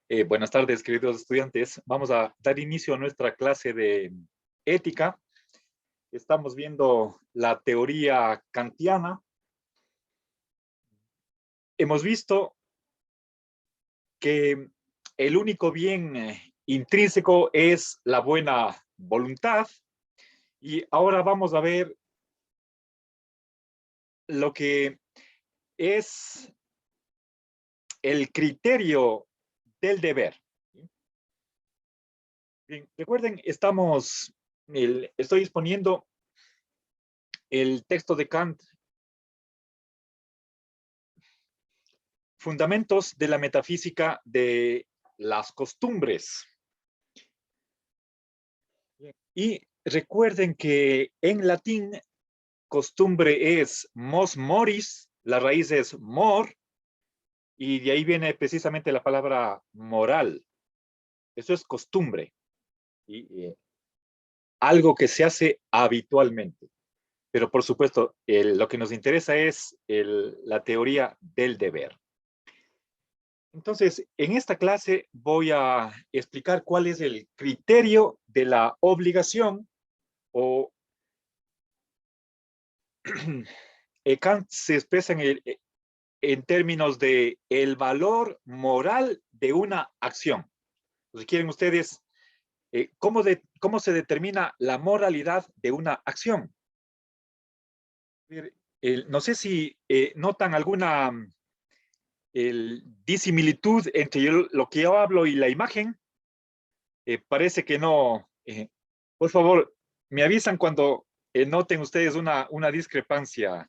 Buenas tardes, queridos estudiantes. Vamos a dar inicio a nuestra clase de ética. Estamos viendo la teoría kantiana. Hemos visto que el único bien intrínseco es la buena voluntad. Y ahora vamos a ver lo que es el criterio del deber. Bien, recuerden, estoy exponiendo el texto de Kant, Fundamentos de la metafísica de las costumbres. Y recuerden que en latín costumbre es mos moris, la raíz es mor, y de ahí viene precisamente la palabra moral. Eso es costumbre, y algo que se hace habitualmente. Pero por supuesto, lo que nos interesa es la teoría del deber. Entonces, en esta clase voy a explicar cuál es el criterio de la obligación o Kant se expresa en términos de el valor moral de una acción. Entonces, quieren ustedes, ¿cómo se determina la moralidad de una acción? No sé si notan alguna disimilitud entre lo que yo hablo y la imagen. Parece que no. Por favor, me avisan cuando noten ustedes una discrepancia.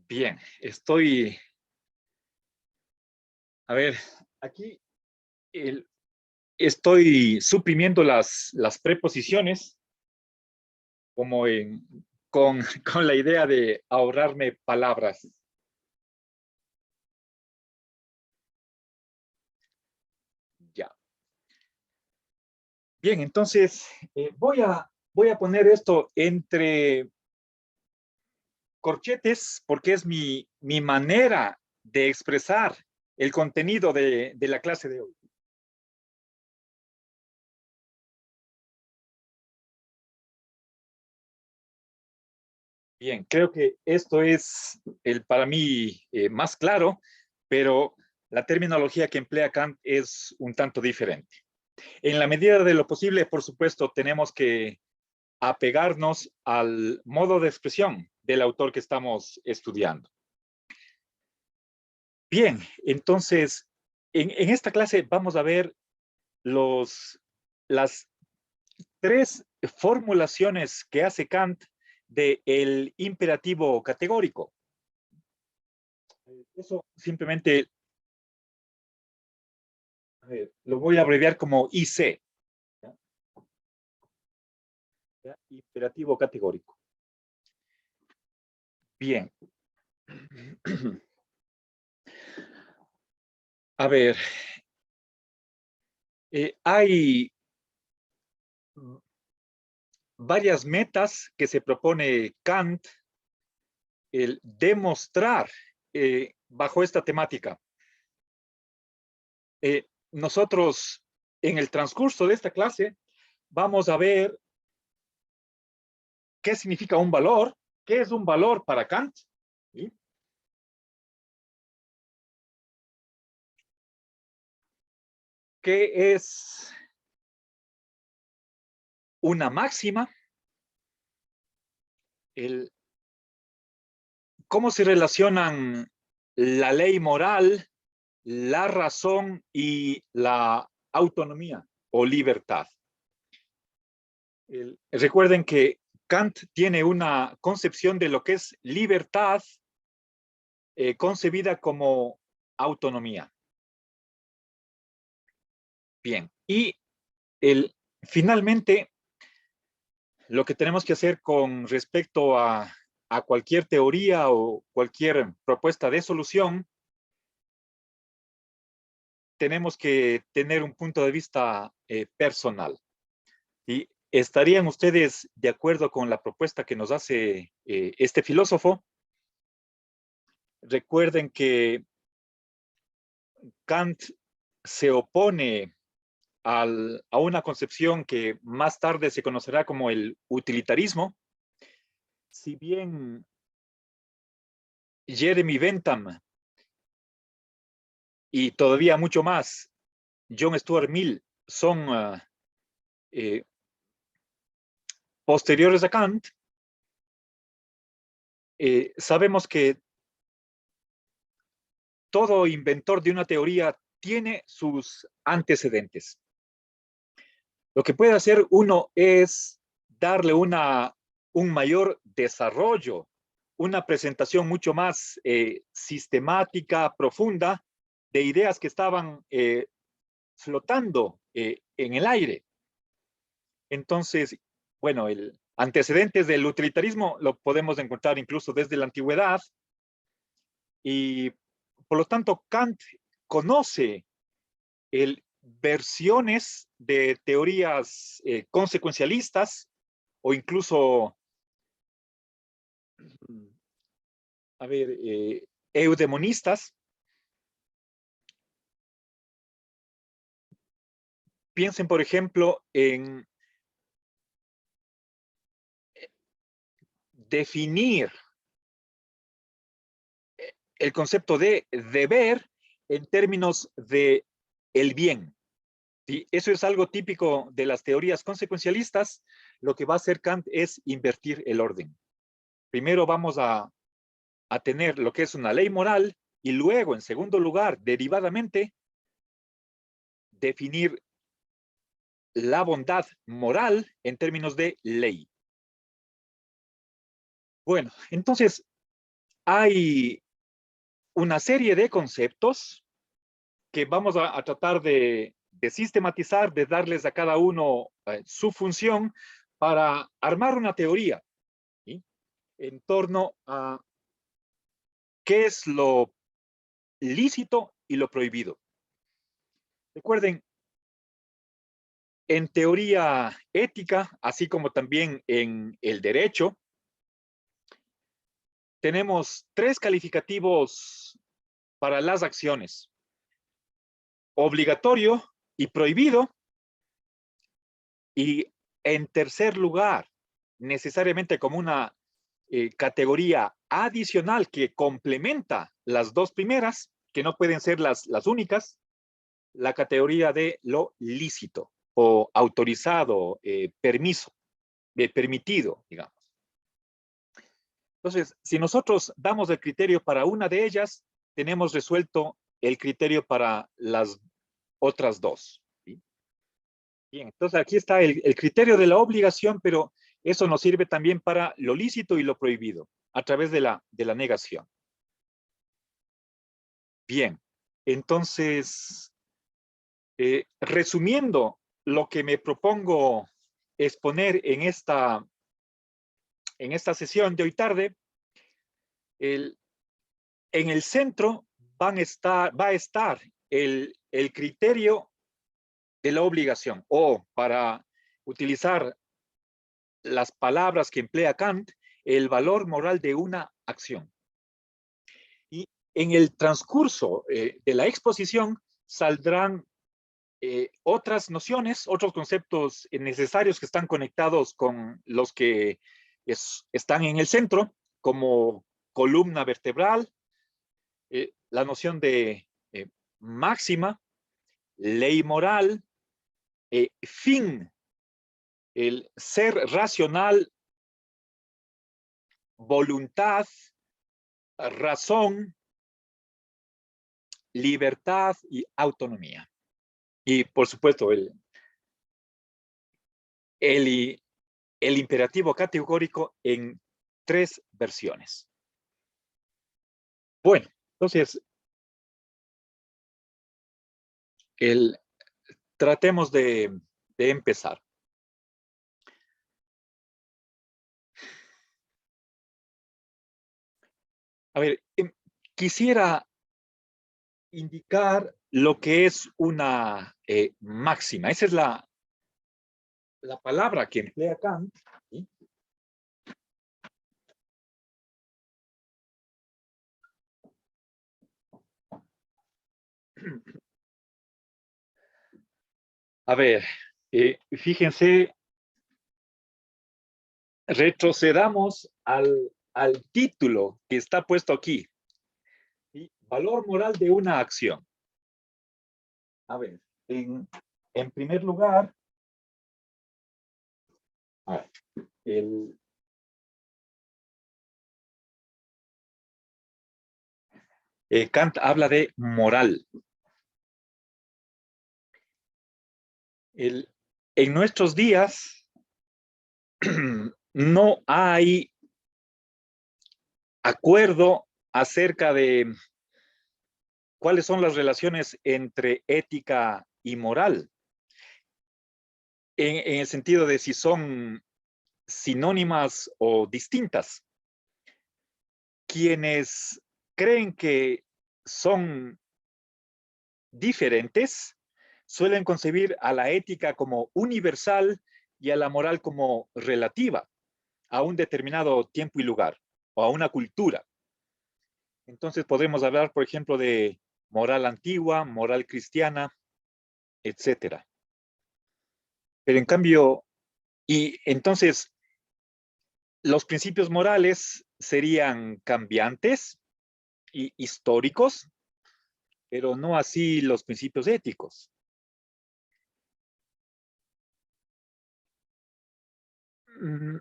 Bien, a ver, aquí estoy suprimiendo las preposiciones como con, con la idea de ahorrarme palabras. Ya. Bien, entonces voy a poner esto entre corchetes porque es mi manera de expresar el contenido de la clase de hoy. Bien, creo que esto es para mí más claro, pero la terminología que emplea Kant es un tanto diferente. En la medida de lo posible, por supuesto, tenemos que apegarnos al modo de expresión del autor que estamos estudiando. Bien, entonces, en esta clase vamos a ver las tres formulaciones que hace Kant del imperativo categórico. Eso simplemente lo voy a abreviar como IC. ¿Ya? ¿Ya? Imperativo categórico. Bien. A ver, hay varias metas que se propone Kant el demostrar bajo esta temática. Nosotros en el transcurso de esta clase vamos a ver qué significa un valor, qué es un valor para Kant, ¿sí? ¿Qué es una máxima? ¿Cómo se relacionan la ley moral, la razón y la autonomía o libertad? Recuerden que Kant tiene una concepción de lo que es libertad concebida como autonomía. Bien, y finalmente, lo que tenemos que hacer con respecto a cualquier teoría o cualquier propuesta de solución, tenemos que tener un punto de vista personal. ¿Y estarían ustedes de acuerdo con la propuesta que nos hace este filósofo? Recuerden que Kant se opone a una concepción que más tarde se conocerá como el utilitarismo. Si bien Jeremy Bentham y todavía mucho más, John Stuart Mill, son posteriores a Kant, sabemos que todo inventor de una teoría tiene sus antecedentes. Lo que puede hacer uno es darle un mayor desarrollo, una presentación mucho más sistemática, profunda, de ideas que estaban flotando en el aire. Entonces, bueno, el antecedentes del utilitarismo lo podemos encontrar incluso desde la antigüedad, y por lo tanto Kant conoce versiones de teorías consecuencialistas o incluso, a ver, eudemonistas. Piensen, por ejemplo, en definir el concepto de deber en términos de el bien. ¿Sí? Eso es algo típico de las teorías consecuencialistas. Lo que va a hacer Kant es invertir el orden. Primero vamos a tener lo que es una ley moral y luego, en segundo lugar, derivadamente, definir la bondad moral en términos de ley. Bueno, entonces hay una serie de conceptos que vamos a tratar de sistematizar, de darles a cada uno su función para armar una teoría, ¿sí?, en torno a qué es lo lícito y lo prohibido. Recuerden, en teoría ética, así como también en el derecho, tenemos tres calificativos para las acciones: obligatorio y prohibido, y en tercer lugar, necesariamente como una categoría adicional que complementa las dos primeras, que no pueden ser las únicas, la categoría de lo lícito o autorizado, permiso, permitido, digamos. Entonces, si nosotros damos el criterio para una de ellas, tenemos resuelto el criterio para las otras dos, ¿sí? Bien, entonces aquí está el criterio de la obligación, pero eso nos sirve también para lo lícito y lo prohibido, a través de la negación. Bien, entonces, resumiendo lo que me propongo exponer en esta sesión de hoy tarde, en el centro va a estar el criterio de la obligación, o, para utilizar las palabras que emplea Kant, el valor moral de una acción. Y en el transcurso de la exposición saldrán otras nociones, otros conceptos necesarios que están conectados con los que están en el centro, como columna vertebral, la noción de máxima, ley moral, fin, el ser racional, voluntad, razón, libertad y autonomía. Y por supuesto, el imperativo categórico en tres versiones. Bueno, entonces, tratemos de empezar. A ver, quisiera indicar lo que es una máxima. Esa es la palabra que emplea Kant, ¿sí? A ver, fíjense, retrocedamos al título que está puesto aquí, ¿sí? Valor moral de una acción. A ver, en primer lugar, a ver, Kant habla de moral. En nuestros días no hay acuerdo acerca de cuáles son las relaciones entre ética y moral, en el sentido de si son sinónimas o distintas. Quienes creen que son diferentes suelen concebir a la ética como universal y a la moral como relativa a un determinado tiempo y lugar o a una cultura. Entonces podemos hablar, por ejemplo, de moral antigua, moral cristiana, etcétera. Pero en cambio, y entonces los principios morales serían cambiantes y históricos, pero no así los principios éticos. Mm,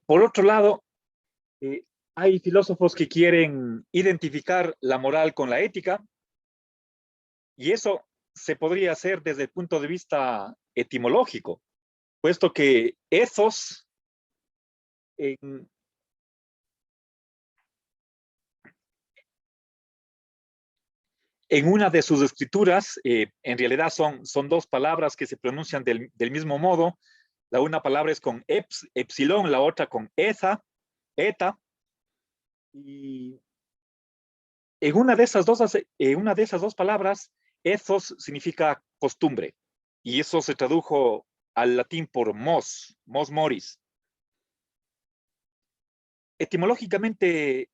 por otro lado, eh, hay filósofos que quieren identificar la moral con la ética, y eso se podría hacer desde el punto de vista etimológico, puesto que ethos en, en una de sus escrituras, en realidad son dos palabras que se pronuncian del mismo modo. La una palabra es con epsilon, la otra con eta, y en una de esas dos palabras, ethos significa costumbre, y eso se tradujo al latín por mos moris. Etimológicamente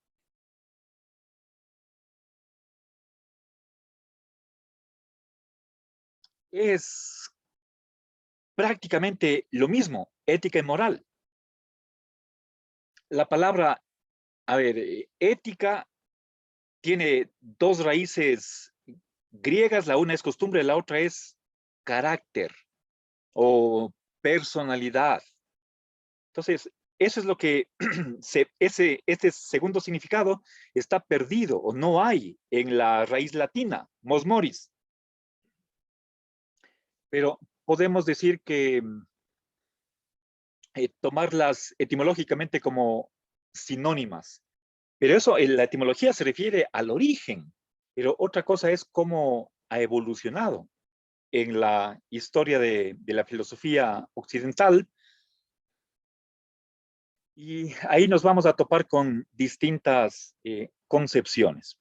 es prácticamente lo mismo, ética y moral. La palabra, a ver, ética tiene dos raíces griegas, la una es costumbre, la otra es carácter o personalidad. Entonces, eso es lo que ese segundo significado está perdido o no hay en la raíz latina, mos moris. Pero podemos decir que tomarlas etimológicamente como sinónimas. Pero eso, en la etimología se refiere al origen, pero otra cosa es cómo ha evolucionado en la historia de la filosofía occidental, y ahí nos vamos a topar con distintas concepciones.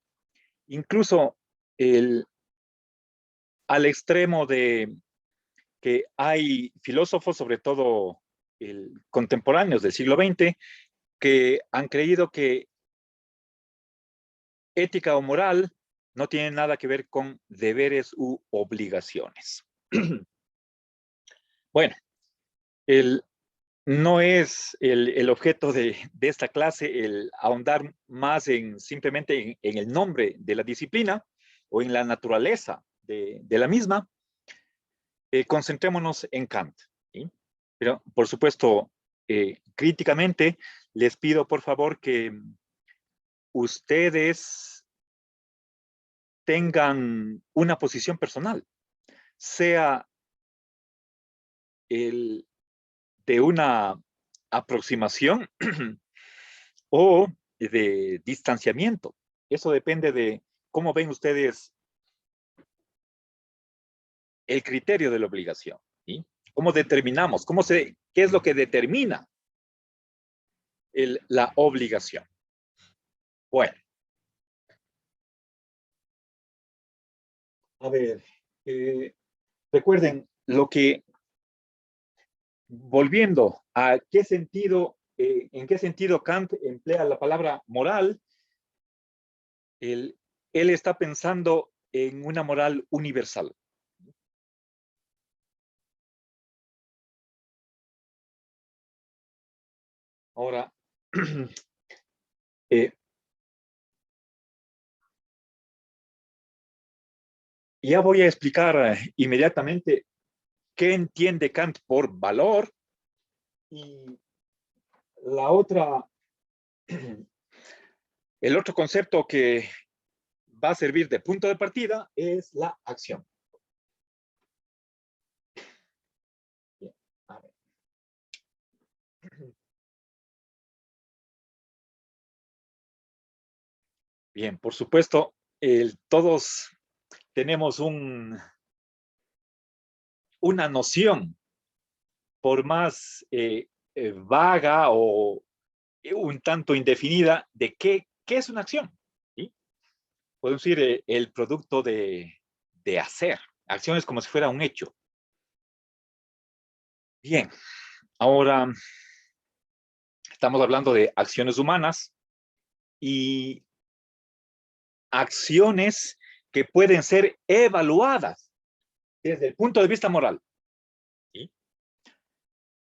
Incluso al extremo de que hay filósofos, sobre todo contemporáneos del siglo XX, que han creído que ética o moral no tiene nada que ver con deberes u obligaciones. Bueno, el, no es el objeto de esta clase el ahondar más en simplemente en el nombre de la disciplina o en la naturaleza de la misma. Concentrémonos en Kant, ¿sí? Pero, por supuesto, críticamente, les pido por favor que ustedes tengan una posición personal, sea el de una aproximación o de distanciamiento. Eso depende de cómo ven ustedes el criterio de la obligación. ¿Sí? ¿Cómo determinamos? ¿Qué es lo que determina la obligación? Bueno, a ver, recuerden volviendo a qué sentido, en qué sentido Kant emplea la palabra moral, él, él está pensando en una moral universal. Ahora, eh, ya voy a explicar inmediatamente qué entiende Kant por valor y la otra, el otro concepto que va a servir de punto de partida es la acción. Bien, a ver. Bien, por supuesto, todos tenemos una noción, por más vaga o un tanto indefinida, de qué es una acción. ¿Sí? Podemos decir el producto de hacer. Acción es como si fuera un hecho. Bien, ahora estamos hablando de acciones humanas y acciones que pueden ser evaluadas desde el punto de vista moral. ¿Sí?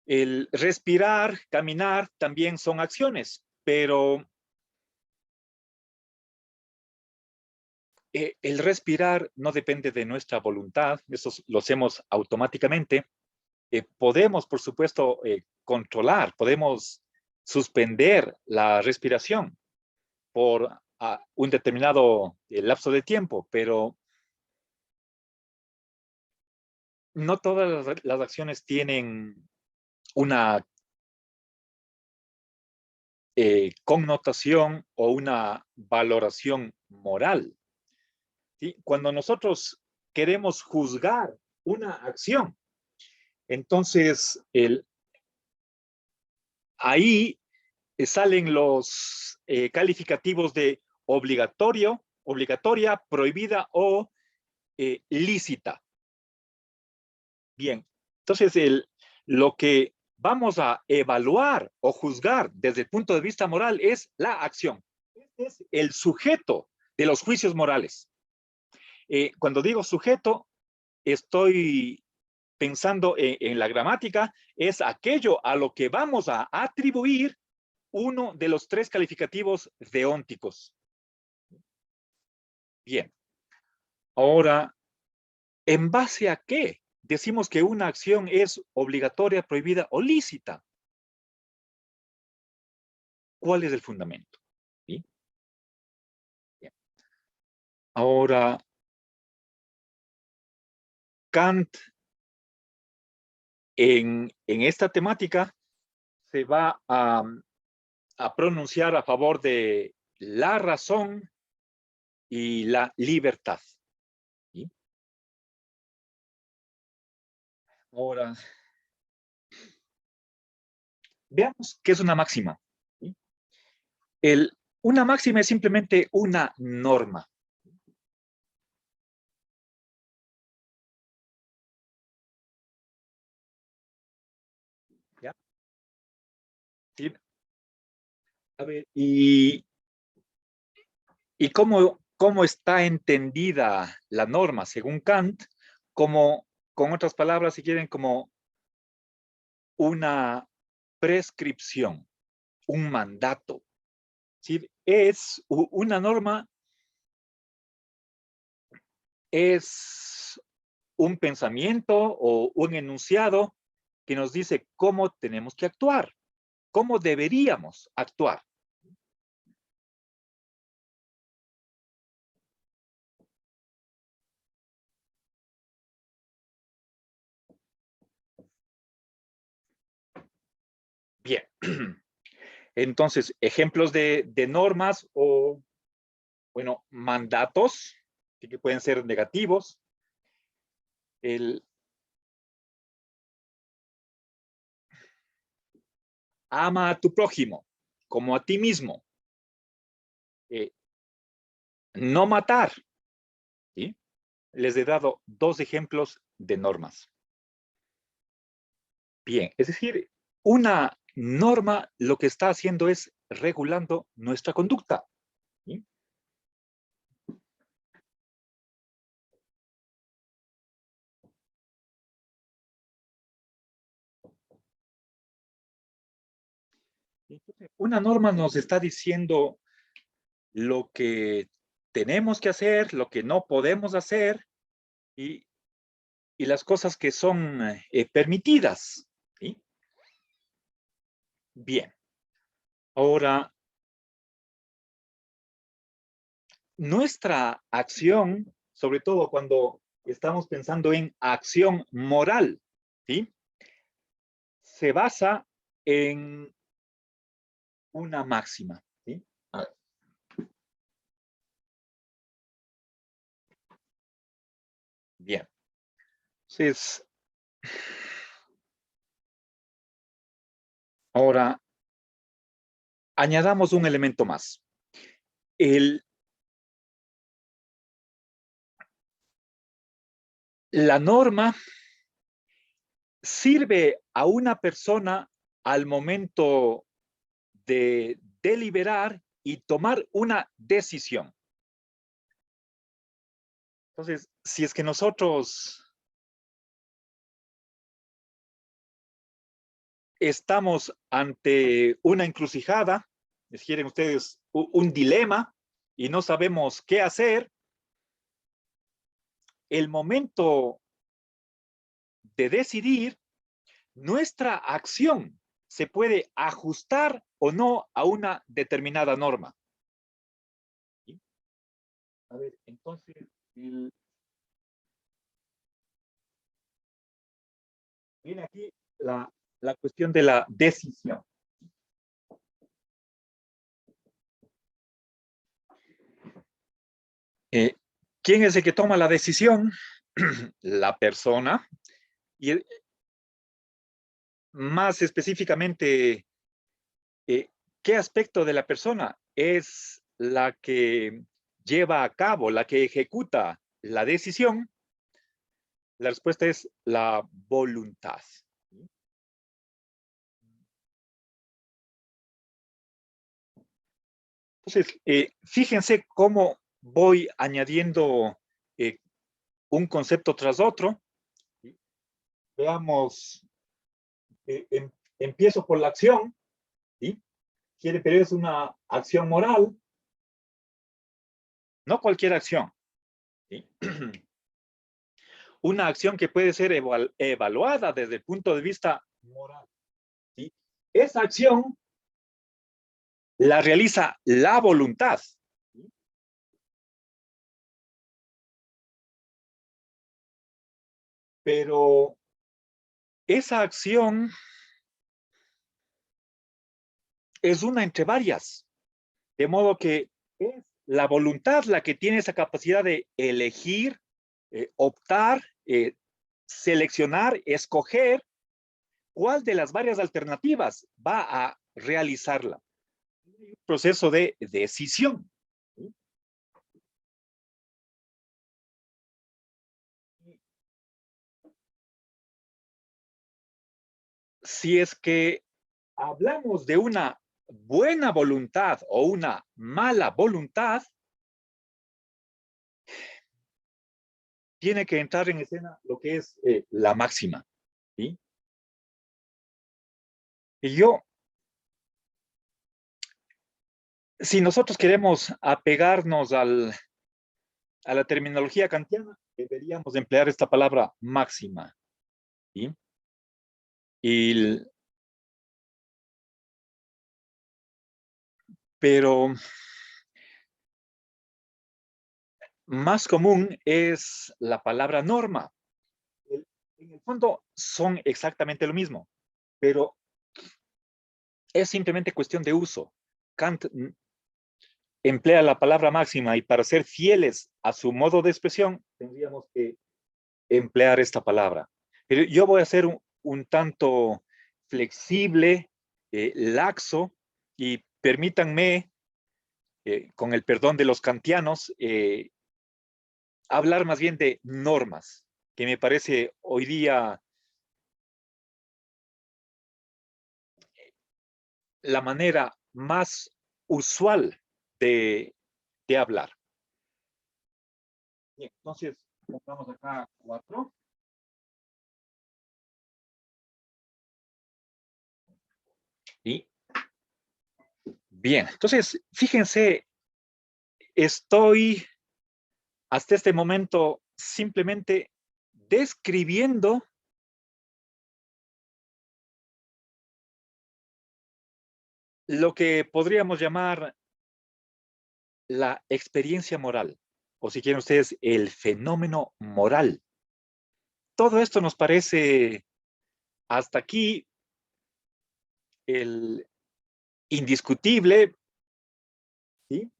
El respirar, caminar también son acciones, pero el respirar no depende de nuestra voluntad, eso lo hacemos automáticamente. Podemos, por supuesto, controlar, podemos suspender la respiración por un determinado lapso de tiempo, pero no todas las acciones tienen una connotación o una valoración moral. ¿Sí? Cuando nosotros queremos juzgar una acción, entonces ahí salen los calificativos de obligatorio, obligatoria, prohibida o lícita. Bien, entonces lo que vamos a evaluar o juzgar desde el punto de vista moral es la acción. Este es el sujeto de los juicios morales. Cuando digo sujeto, estoy pensando en la gramática, es aquello a lo que vamos a atribuir uno de los tres calificativos deónticos. Bien, ahora, ¿en base a qué decimos que una acción es obligatoria, prohibida o lícita? ¿Cuál es el fundamento? ¿Sí? Bien. Ahora, Kant en esta temática se va a pronunciar a favor de la razón y la libertad. ¿Sí? Ahora, veamos qué es una máxima. ¿Sí? Una máxima es simplemente una norma. ¿Ya? ¿Sí? A ver, y cómo está entendida la norma según Kant, como, con otras palabras, si quieren, como una prescripción, un mandato. ¿Sí? Una norma es un pensamiento o un enunciado que nos dice cómo tenemos que actuar, cómo deberíamos actuar. Bien. Entonces, ejemplos de normas o, bueno, mandatos que pueden ser negativos. El ama a tu prójimo como a ti mismo. Eh, no matar. ¿Sí? Les he dado dos ejemplos de normas. Bien, es decir, una norma lo que está haciendo es regulando nuestra conducta. ¿Sí? Entonces, una norma nos está diciendo lo que tenemos que hacer, lo que no podemos hacer y, y las cosas que son permitidas. ¿Sí? Bien, ahora nuestra acción, sobre todo cuando estamos pensando en acción moral, ¿sí? Se basa en una máxima. ¿Sí? Bien. Entonces, ahora añadamos un elemento más. El, la norma sirve a una persona al momento de deliberar y tomar una decisión. Entonces, si es que nosotros estamos ante una encrucijada, les quieren ustedes un dilema y no sabemos qué hacer, el momento de decidir, nuestra acción se puede ajustar o no a una determinada norma. ¿Sí? A ver, entonces, viene aquí la cuestión de la decisión. Eh, ¿Quién es el que toma la decisión? La persona. Y más específicamente, ¿qué aspecto de la persona es la que lleva a cabo, la que ejecuta la decisión? La respuesta es la voluntad. Entonces, fíjense cómo voy añadiendo eh, un concepto tras otro. Veamos, empiezo por la acción, ¿sí? Pero es una acción moral, no cualquier acción, ¿sí? Una acción que puede ser evaluada desde el punto de vista moral. ¿Sí? Esa acción la realiza la voluntad. ¿Sí? Pero esa acción es una entre varias, de modo que es la voluntad la que tiene esa capacidad de elegir, optar, seleccionar, escoger cuál de las varias alternativas va a realizarla. Un proceso de decisión. Si es que hablamos de una buena voluntad o una mala voluntad, tiene que entrar en escena lo que es la máxima. ¿Sí? Y yo, si nosotros queremos apegarnos a la terminología kantiana, deberíamos emplear esta palabra máxima. ¿Sí? Y, pero más común es la palabra norma. En el fondo son exactamente lo mismo, pero es simplemente cuestión de uso. Kant emplea la palabra máxima y para ser fieles a su modo de expresión, tendríamos que emplear esta palabra. Pero yo voy a ser un tanto flexible, laxo, y permítanme, con el perdón de los kantianos, hablar más bien de normas, que me parece hoy día la manera más usual de hablar. Bien, entonces, pongamos acá 4. Y bien, entonces, fíjense, estoy hasta este momento simplemente describiendo lo que podríamos llamar la experiencia moral, o si quieren ustedes, el fenómeno moral. Todo esto nos parece hasta aquí el indiscutible, ¿sí?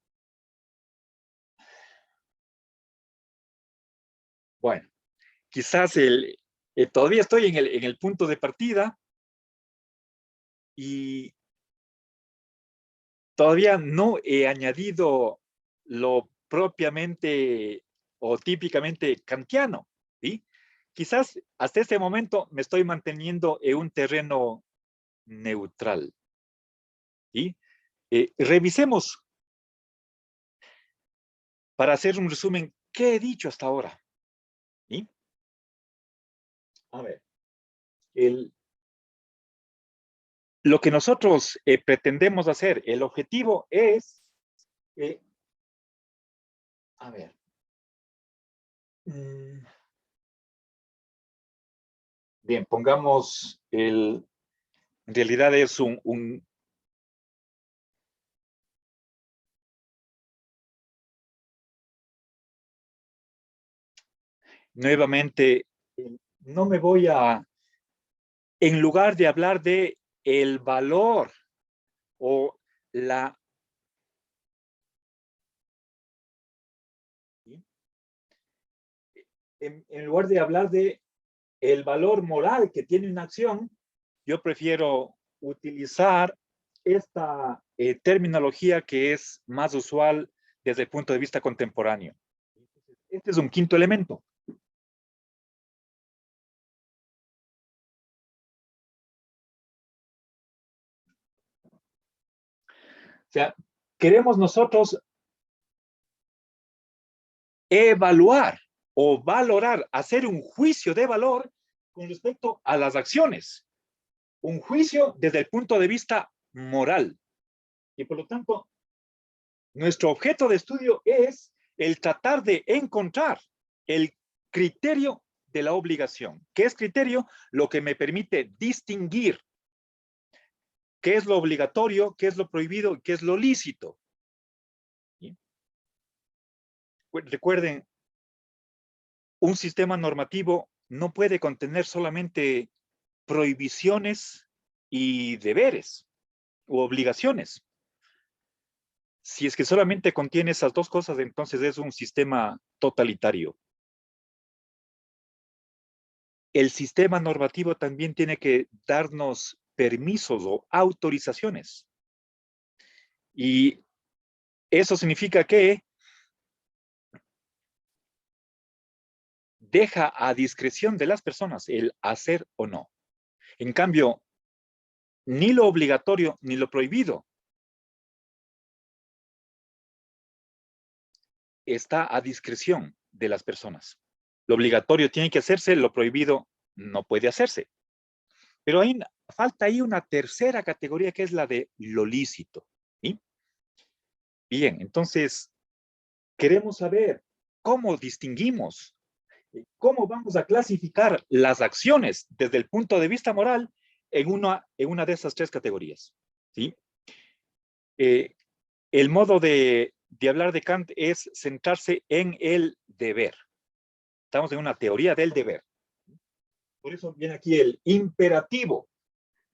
Bueno, quizás todavía estoy en el punto de partida y todavía no he añadido lo propiamente o típicamente kantiano, ¿sí? Quizás hasta este momento me estoy manteniendo en un terreno neutral, ¿sí? Revisemos, para hacer un resumen, ¿qué he dicho hasta ahora? ¿Sí? A ver, lo que nosotros pretendemos hacer, el objetivo es, eh, a ver, mm, bien, pongamos en realidad es nuevamente, no me voy en lugar de hablar de el valor o la, en lugar de hablar de el valor moral que tiene una acción, yo prefiero utilizar esta terminología que es más usual desde el punto de vista contemporáneo. Este es un quinto elemento. O sea, queremos nosotros evaluar o valorar, hacer un juicio de valor con respecto a las acciones. Un juicio desde el punto de vista moral. Y por lo tanto, nuestro objeto de estudio es el tratar de encontrar el criterio de la obligación. ¿Qué es criterio? Lo que me permite distinguir qué es lo obligatorio, qué es lo prohibido, qué es lo lícito. ¿Sí? Recuerden, un sistema normativo no puede contener solamente prohibiciones y deberes u obligaciones. Si es que solamente contiene esas dos cosas, entonces es un sistema totalitario. El sistema normativo también tiene que darnos permisos o autorizaciones. Y eso significa que deja a discreción de las personas el hacer o no. En cambio, ni lo obligatorio ni lo prohibido está a discreción de las personas. Lo obligatorio tiene que hacerse, lo prohibido no puede hacerse. Pero falta ahí una tercera categoría que es la de lo lícito. ¿Sí? Bien, entonces queremos saber cómo distinguimos, cómo vamos a clasificar las acciones desde el punto de vista moral en una de esas tres categorías. ¿Sí? Eh, el modo de hablar de Kant es centrarse en el deber. Estamos en una teoría del deber. Por eso viene aquí el imperativo.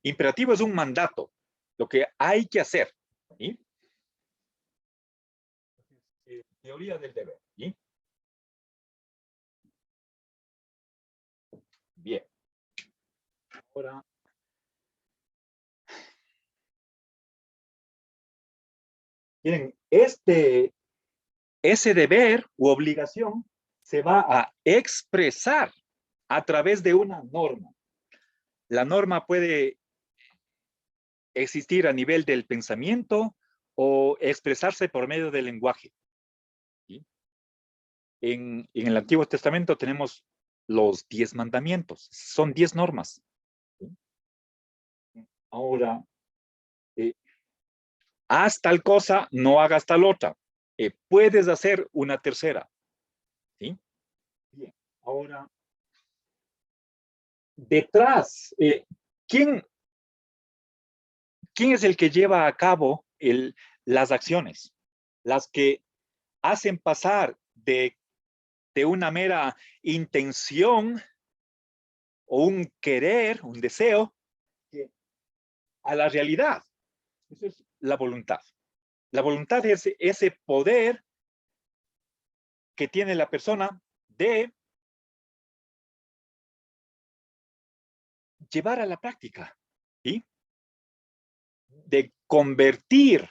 Imperativo es un mandato. lo que hay que hacer. ¿Sí? Teoría del deber. ¿Sí? Bien. Ahora, miren, ese deber u obligación se va a expresar a través de una norma. La norma puede existir a nivel del pensamiento o expresarse por medio del lenguaje. ¿Sí? En el Antiguo Testamento tenemos los 10 mandamientos, son 10 normas. ¿Sí? Ahora, eh, haz tal cosa, no hagas tal otra. Puedes hacer una tercera. ¿Sí? Bien. Ahora, detrás, ¿quién es el que lleva a cabo las acciones? Las que hacen pasar de una mera intención o un querer, un deseo, a la realidad. Eso es la voluntad. La voluntad es ese poder que tiene la persona de llevar a la práctica, ¿sí? De convertir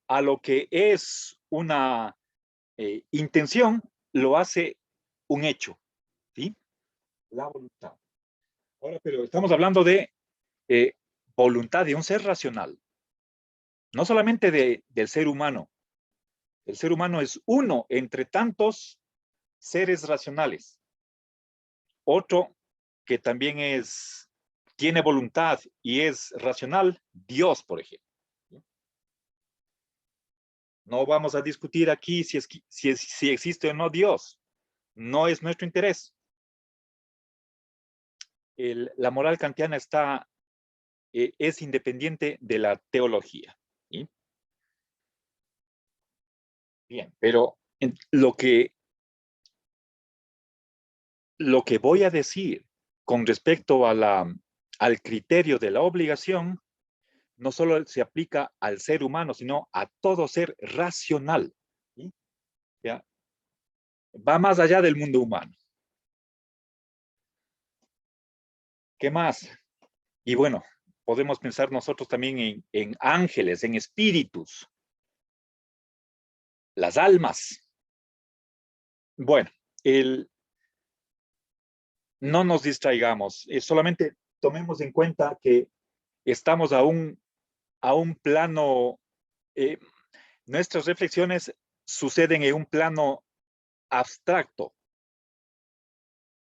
a lo que es una intención, lo hace un hecho, ¿sí? La voluntad. Ahora, pero estamos hablando de eh, voluntad de un ser racional, no solamente del ser humano. El ser humano es uno entre tantos seres racionales. Otro que también tiene voluntad y es racional, Dios, por ejemplo. No vamos a discutir aquí si existe o no Dios. No es nuestro interés. La moral kantiana es independiente de la teología. ¿Sí? Bien, pero lo que voy a decir con respecto al criterio de la obligación no solo se aplica al ser humano, sino a todo ser racional. ¿Sí? ¿Ya? Va más allá del mundo humano. ¿Qué más? Y bueno, podemos pensar nosotros también en ángeles, en espíritus, las almas. Bueno, no nos distraigamos, solamente tomemos en cuenta que estamos a un plano, eh, nuestras reflexiones suceden en un plano abstracto,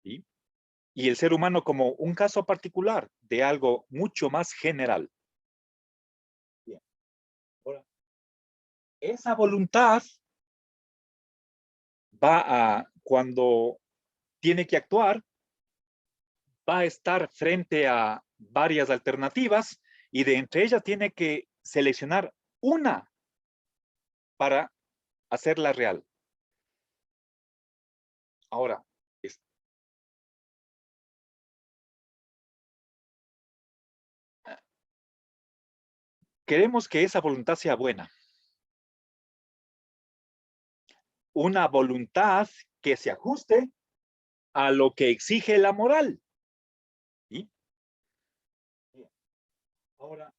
¿sí? Y el ser humano como un caso particular de algo mucho más general. Bien. Ahora, esa voluntad cuando tiene que actuar, va a estar frente a varias alternativas y de entre ellas tiene que seleccionar una para hacerla real. Ahora, queremos que esa voluntad sea buena. Una voluntad que se ajuste a lo que exige la moral. ¿Sí? Ahora,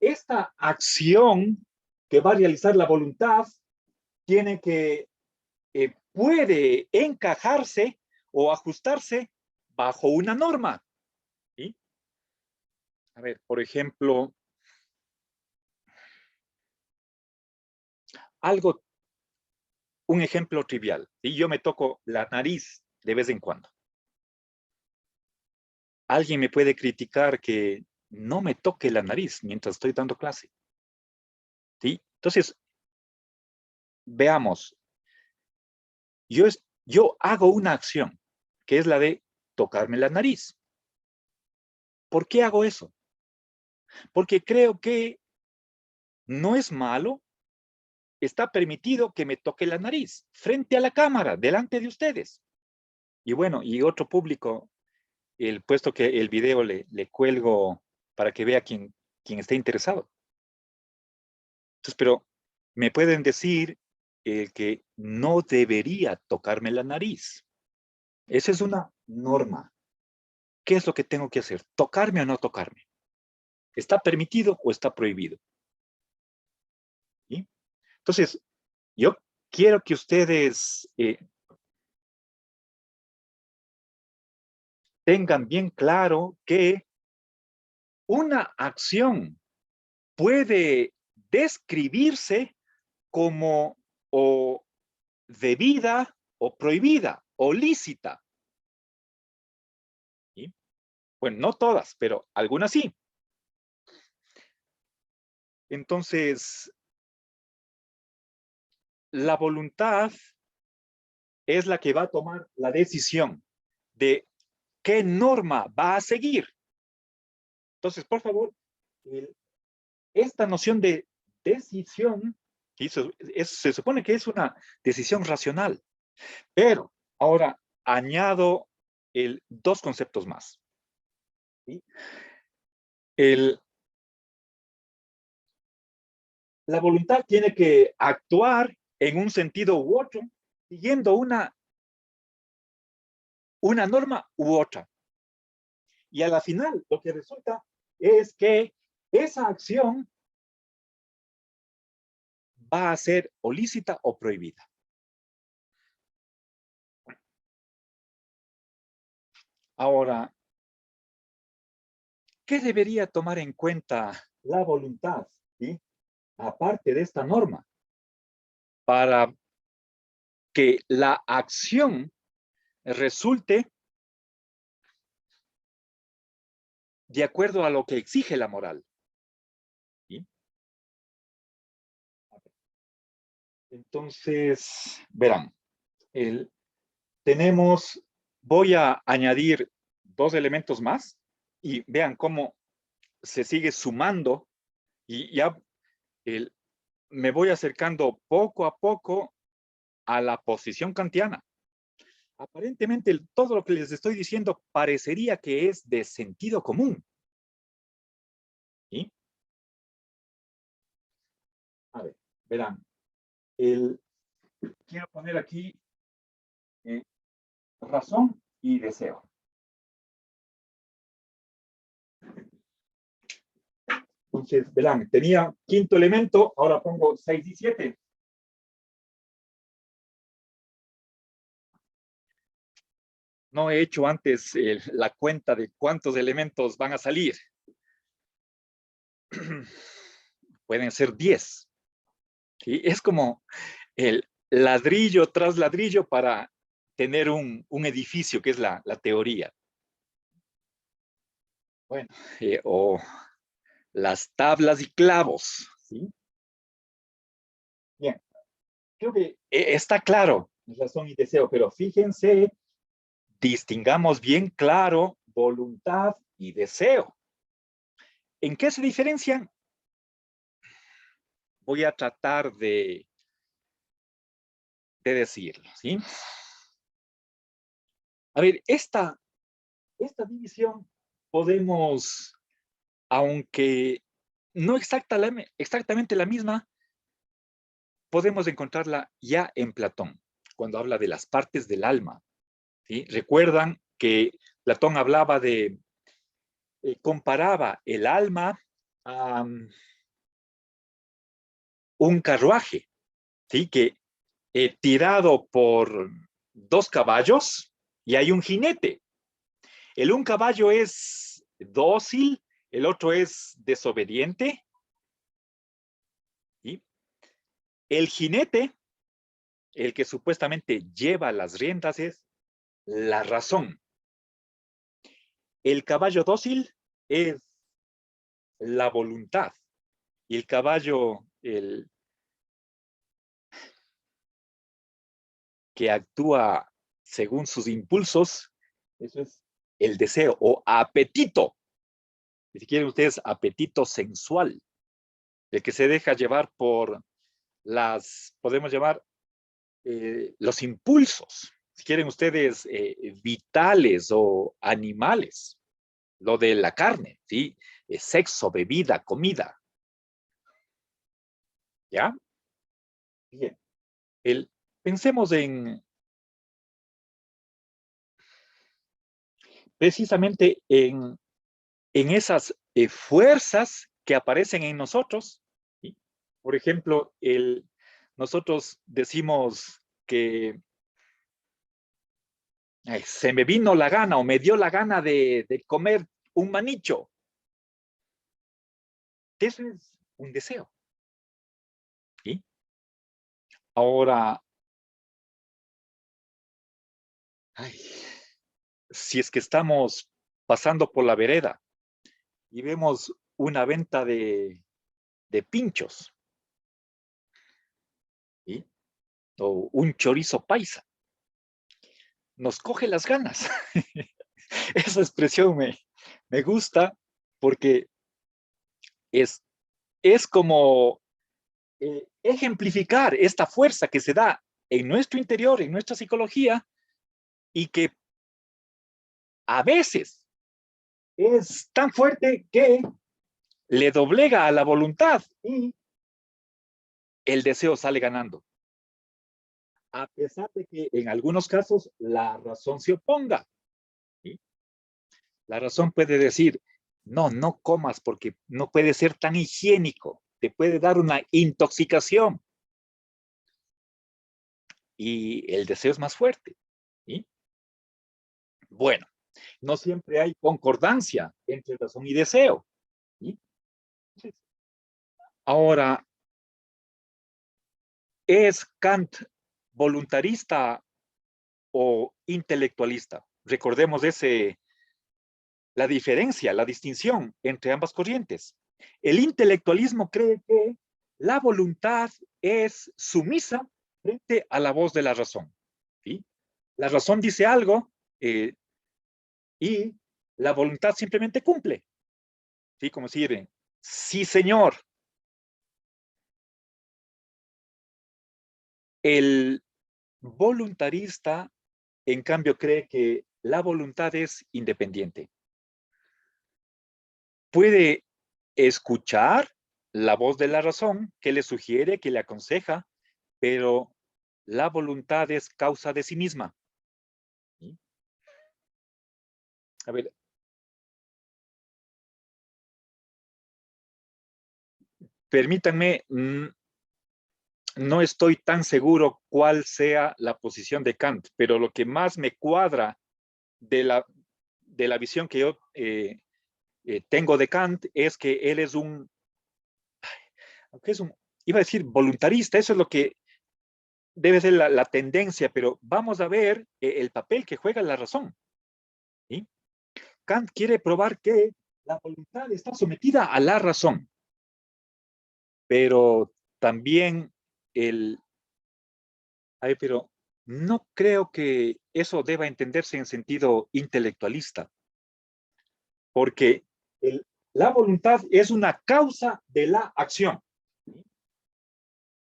esta acción que va a realizar la voluntad puede encajarse o ajustarse bajo una norma. ¿Sí? A ver, por ejemplo, un ejemplo trivial. ¿Sí? Yo me toco la nariz de vez en cuando. Alguien me puede criticar que no me toque la nariz mientras estoy dando clase. ¿Sí? Entonces, veamos, yo hago una acción, que es la de tocarme la nariz. ¿Por qué hago eso? Porque creo que no es malo, está permitido que me toque la nariz frente a la cámara, delante de ustedes. Y bueno, y otro público, puesto que el video le cuelgo para que vea quien quien esté interesado. Entonces, pero me pueden decir que no debería tocarme la nariz. Esa es una norma. ¿Qué es lo que tengo que hacer? ¿Tocarme o no tocarme? ¿Está permitido o está prohibido? ¿Sí? Entonces, yo quiero que ustedes tengan bien claro que una acción puede describirse como o debida o prohibida o lícita. ¿Sí? Bueno, no todas, pero algunas sí. Entonces, la voluntad es la que va a tomar la decisión de qué norma va a seguir. Entonces, por favor, esta noción de decisión, se supone que es una decisión racional, pero ahora añado dos conceptos más. ¿Sí? La voluntad tiene que actuar en un sentido u otro, siguiendo una norma u otra. Y a la final, lo que resulta es que esa acción va a ser o lícita o prohibida. Ahora, ¿qué debería tomar en cuenta la voluntad, ¿sí? Aparte de esta norma, para que la acción resulte de acuerdo a lo que exige la moral? ¿Sí? Entonces, verán, tenemos, voy a añadir dos elementos más y vean cómo se sigue sumando y ya me voy acercando poco a poco a la posición kantiana. Aparentemente todo lo que les estoy diciendo parecería que es de sentido común. ¿Sí? A ver, verán, quiero poner aquí eh, razón y deseo. Entonces, verán, tenía quinto elemento, ahora pongo 6 y 7. No he hecho antes la cuenta de cuántos elementos van a salir. Pueden ser 10. ¿Sí? Es como el ladrillo tras ladrillo para tener un edificio, que es la teoría. Bueno, o las tablas y clavos. ¿Sí? Bien, creo que está claro razón y deseo, pero fíjense, distingamos bien claro voluntad y deseo. ¿En qué se diferencian? Voy a tratar de decirlo, ¿sí? A ver, esta división podemos, aunque no exactamente la misma, podemos encontrarla ya en Platón, cuando habla de las partes del alma. ¿Sí? Recuerdan que Platón hablaba comparaba el alma a un carruaje, ¿sí? Que tirado por dos caballos y hay un jinete. Un caballo es dócil, el otro es desobediente. ¿Sí? El jinete, el que supuestamente lleva las riendas, es la razón. El caballo dócil es la voluntad. Y el caballo, que actúa según sus impulsos, eso es el deseo o apetito. Si quieren ustedes, apetito sensual. El que se deja llevar por podemos llamar, los impulsos. Si quieren ustedes, vitales o animales. lo de la carne, ¿sí? Sexo, bebida, comida. ¿Ya? Bien. Pensemos precisamente en esas fuerzas que aparecen en nosotros, ¿sí? Por ejemplo, nosotros decimos que ay, se me vino la gana o me dio la gana de comer un manicho. Eso es un deseo. ¿Sí? Ahora, ay, si es que estamos pasando por la vereda y vemos una venta de pinchos, ¿sí? O un chorizo paisa, nos coge las ganas. Esa expresión me gusta porque es, es como ejemplificar esta fuerza que se da en nuestro interior, en nuestra psicología, y que a veces es tan fuerte que le doblega a la voluntad y el deseo sale ganando. A pesar de que en algunos casos la razón se oponga. ¿Sí? La razón puede decir, no, no comas porque no puede ser tan higiénico, te puede dar una intoxicación. Y el deseo es más fuerte. ¿Sí? Bueno, no siempre hay concordancia entre razón y deseo. ¿Sí? Ahora, ¿es Kant voluntarista o intelectualista? Recordemos la diferencia, la distinción entre ambas corrientes. El intelectualismo cree que la voluntad es sumisa frente a la voz de la razón. ¿Sí? La razón dice algo y la voluntad simplemente cumple. ¿Sí? Como decir, sí, señor. El voluntarista, en cambio, cree que la voluntad es independiente. Puede escuchar la voz de la razón que le sugiere, que le aconseja, pero la voluntad es causa de sí misma. ¿Sí? A ver, permítanme, no estoy tan seguro cuál sea la posición de Kant, pero lo que más me cuadra de la visión que yo tengo de Kant es que él es aunque iba a decir voluntarista, eso es lo que debe ser la tendencia, pero vamos a ver el papel que juega la razón. ¿Sí? Kant quiere probar que la voluntad está sometida a la razón, pero también el... Ay, pero no creo que eso deba entenderse en sentido intelectualista, porque la voluntad es una causa de la acción. ¿Sí?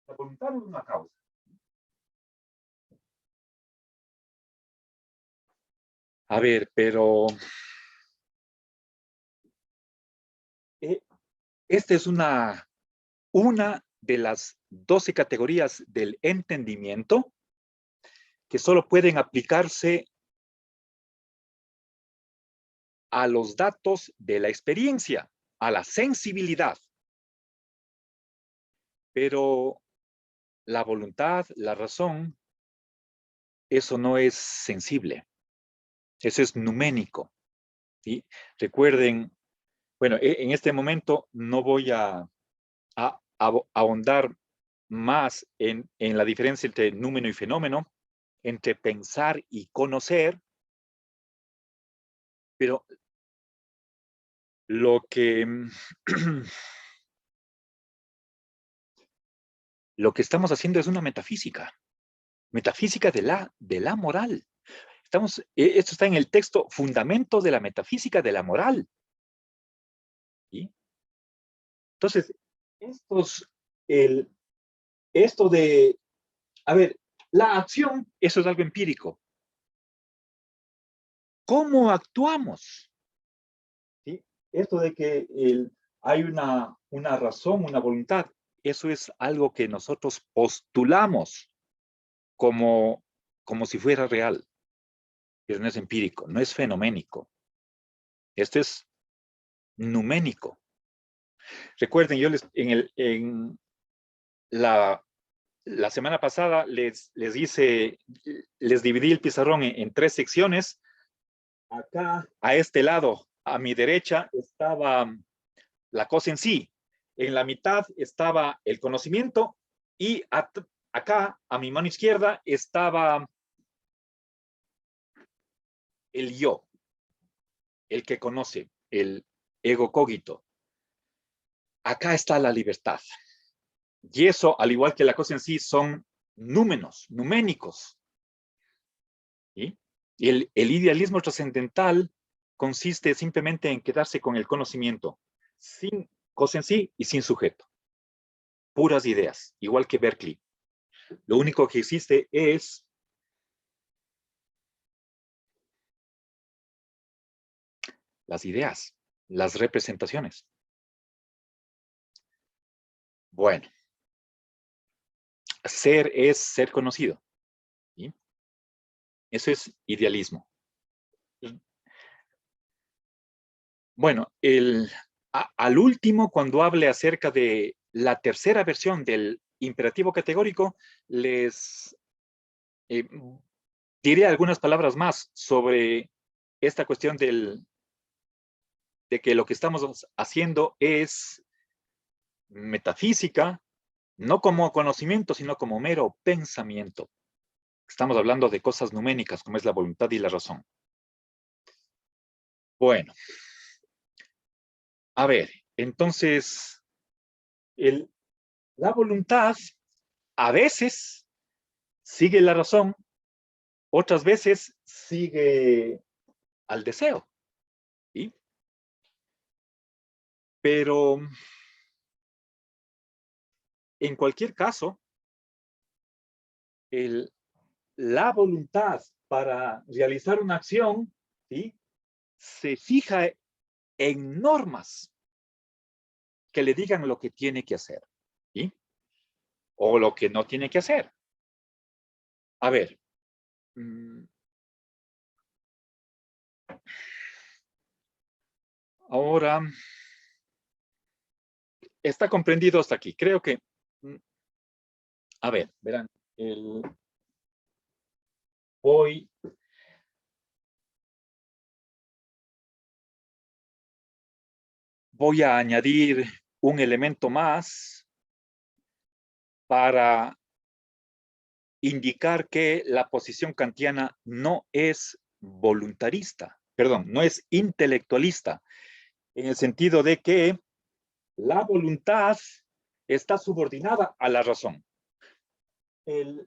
La voluntad es una causa. A ver, pero eh, esta es una de las 12 categorías del entendimiento que solo pueden aplicarse a los datos de la experiencia, a la sensibilidad. Pero la voluntad, la razón, eso no es sensible, eso es numénico. ¿Sí? Recuerden, bueno, en este momento no voy a ahondar más en la diferencia entre númeno y fenómeno, entre pensar y conocer, pero lo que, lo que estamos haciendo es una metafísica de la moral. Esto está en el texto Fundamentos de la Metafísica de la Moral. ¿Sí? Entonces, estos, el, esto de, a ver, la acción, eso es algo empírico. ¿Cómo actuamos? esto de que hay una razón, una voluntad, eso es algo que nosotros postulamos como, como si fuera real, pero no es empírico, no es fenoménico. Esto es numénico. Recuerden, yo en la semana pasada les dividí el pizarrón en tres secciones. Acá, a este lado, a mi derecha, estaba la cosa en sí. En la mitad estaba el conocimiento y acá, a mi mano izquierda, estaba el yo, el que conoce, el ego cogito. Acá está la libertad. Y eso, al igual que la cosa en sí, son númenos, numénicos. ¿Sí? Y el idealismo trascendental consiste simplemente en quedarse con el conocimiento, sin cosa en sí y sin sujeto. Puras ideas, igual que Berkeley. Lo único que existe es las ideas, las representaciones. Bueno, ser es ser conocido. ¿Sí? Eso es idealismo. Bueno, al último, cuando hable acerca de la tercera versión del imperativo categórico, les eh, diré algunas palabras más sobre esta cuestión de que lo que estamos haciendo es metafísica, no como conocimiento, sino como mero pensamiento. Estamos hablando de cosas numénicas, como es la voluntad y la razón. Bueno, a ver, entonces, el, la voluntad a veces sigue la razón, otras veces sigue al deseo. ¿Sí? Pero en cualquier caso, el, la voluntad para realizar una acción, ¿sí? Se fija en normas que le digan lo que tiene que hacer, ¿sí? O lo que no tiene que hacer. A ver, ahora está comprendido hasta aquí. Creo que, a ver, verán, voy, voy a añadir un elemento más para indicar que la posición kantiana no es voluntarista, perdón, no es intelectualista, en el sentido de que la voluntad está subordinada a la razón.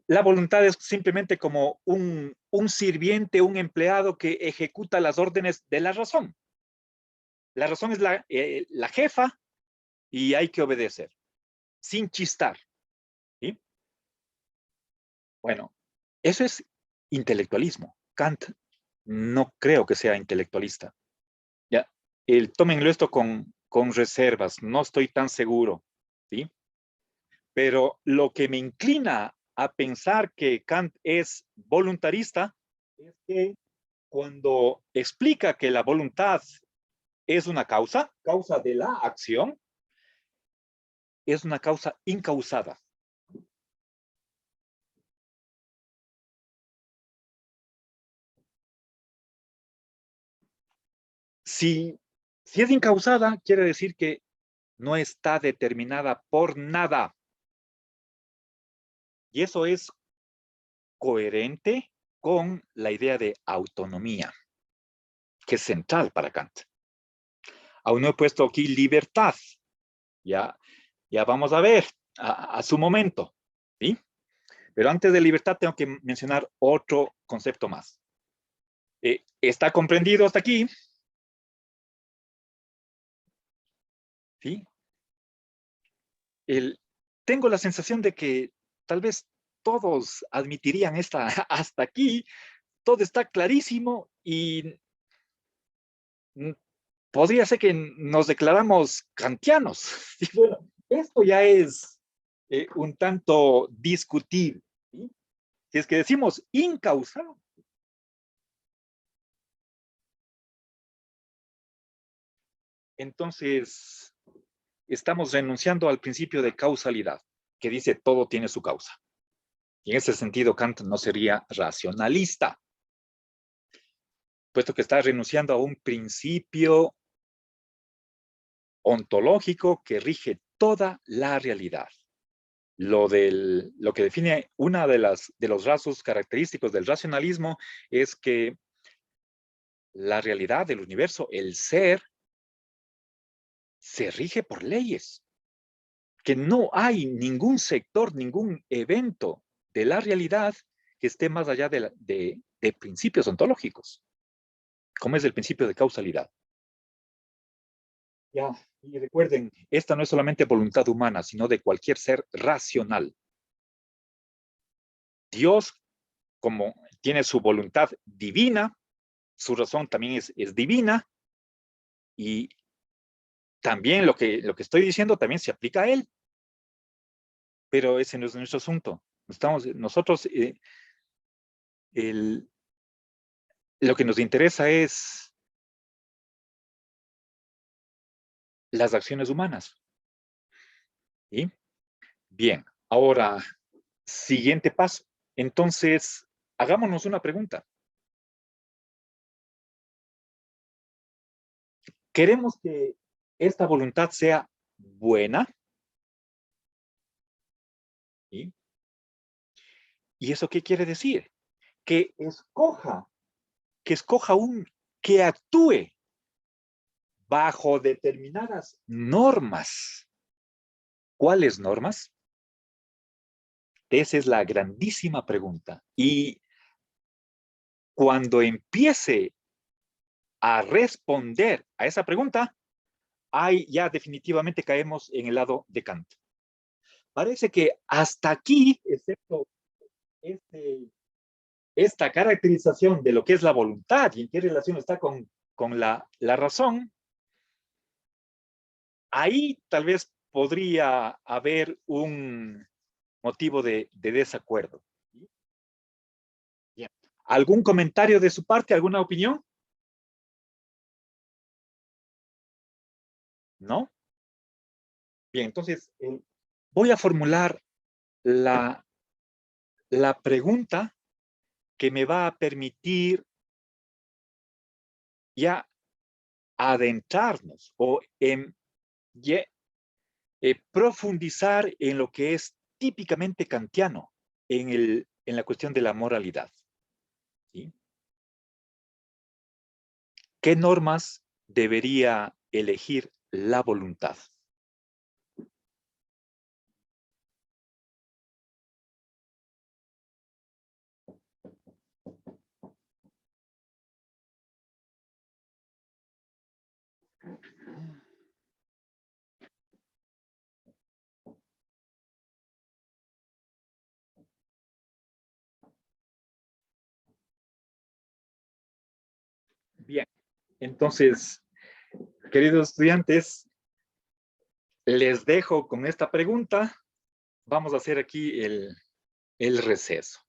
La voluntad es simplemente como un sirviente, un empleado que ejecuta las órdenes de la razón. La razón es la jefa y hay que obedecer, sin chistar. ¿Sí? Bueno, eso es intelectualismo. Kant no creo que sea intelectualista. Ya, tómenlo esto con reservas, no estoy tan seguro, ¿sí? Pero lo que me inclina a pensar que Kant es voluntarista es que cuando explica que la voluntad es una causa, causa de la acción, es una causa incausada. Si, si es incausada, quiere decir que no está determinada por nada. Y eso es coherente con la idea de autonomía, que es central para Kant. Aún no he puesto aquí libertad. Ya, ya vamos a ver a su momento. ¿Sí? Pero antes de libertad tengo que mencionar otro concepto más. ¿Está comprendido hasta aquí? ¿Sí? El, tengo la sensación de que tal vez todos admitirían hasta aquí, todo está clarísimo y podría ser que nos declaramos kantianos. Y bueno, esto ya es un tanto discutible. ¿Sí? Si es que decimos incausal, entonces estamos renunciando al principio de causalidad, que dice todo tiene su causa. Y en ese sentido, Kant no sería racionalista, puesto que está renunciando a un principio ontológico que rige toda la realidad. Lo que define una de los rasgos característicos del racionalismo es que la realidad del universo, el ser, se rige por leyes, que no hay ningún sector, ningún evento de la realidad que esté más allá de principios ontológicos, como es el principio de causalidad. Ya, y recuerden, esta no es solamente voluntad humana, sino de cualquier ser racional. Dios, como tiene su voluntad divina, su razón también es divina, y también lo que estoy diciendo también se aplica a él, pero ese no es nuestro asunto. Nosotros, el, lo que nos interesa es las acciones humanas. ¿Sí? Bien, ahora, siguiente paso. Entonces, hagámonos una pregunta. ¿Queremos que esta voluntad sea buena? ¿Sí? ¿Y eso qué quiere decir? Que escoja que actúe bajo determinadas normas. ¿Cuáles normas? Esa es la grandísima pregunta. Y cuando empiece a responder a esa pregunta, ahí ya definitivamente caemos en el lado de Kant. Parece que hasta aquí, excepto este, esta caracterización de lo que es la voluntad y en qué relación está con la razón, ahí tal vez podría haber un motivo de desacuerdo. Bien. ¿Algún comentario de su parte? ¿Alguna opinión? ¿No? Bien, entonces voy a formular la, la pregunta que me va a permitir ya adentrarnos o profundizar en lo que es típicamente kantiano en la cuestión de la moralidad. ¿Sí? ¿Qué normas debería elegir la voluntad? Bien, entonces, queridos estudiantes, les dejo con esta pregunta. Vamos a hacer aquí el receso.